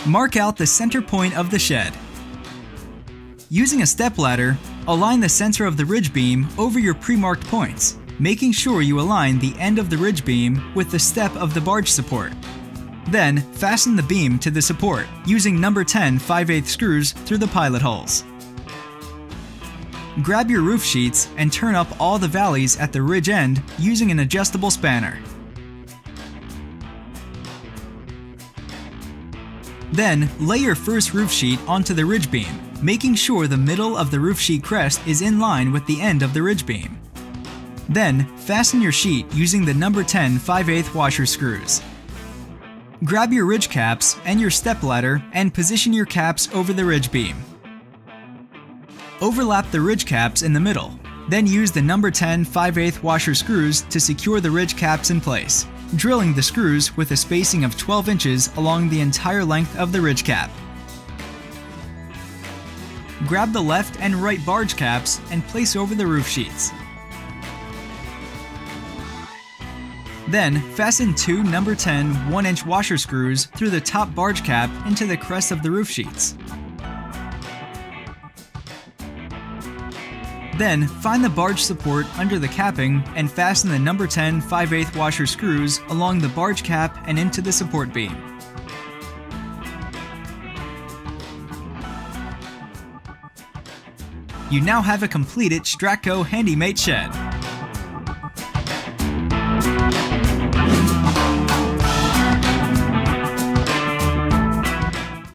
Mark out the center point of the shed. Using a stepladder, align the center of the ridge beam over your pre-marked points, making sure you align the end of the ridge beam with the step of the barge support. Then, fasten the beam to the support using number 10 5/8 screws through the pilot holes. Grab your roof sheets and turn up all the valleys at the ridge end using an adjustable spanner. Then, lay your first roof sheet onto the ridge beam, making sure the middle of the roof sheet crest is in line with the end of the ridge beam. Then, fasten your sheet using the number 10 5/8 washer screws. Grab your ridge caps and your stepladder and position your caps over the ridge beam. Overlap the ridge caps in the middle, then use the number 10 5/8 washer screws to secure the ridge caps in place, drilling the screws with a spacing of 12 inches along the entire length of the ridge cap. Grab the left and right barge caps and place over the roof sheets. Then, fasten two number 10 1-inch washer screws through the top barge cap into the crest of the roof sheets. Then, find the barge support under the capping and fasten the number 10 5/8 washer screws along the barge cap and into the support beam. You now have a completed Stratco Handi Mate shed.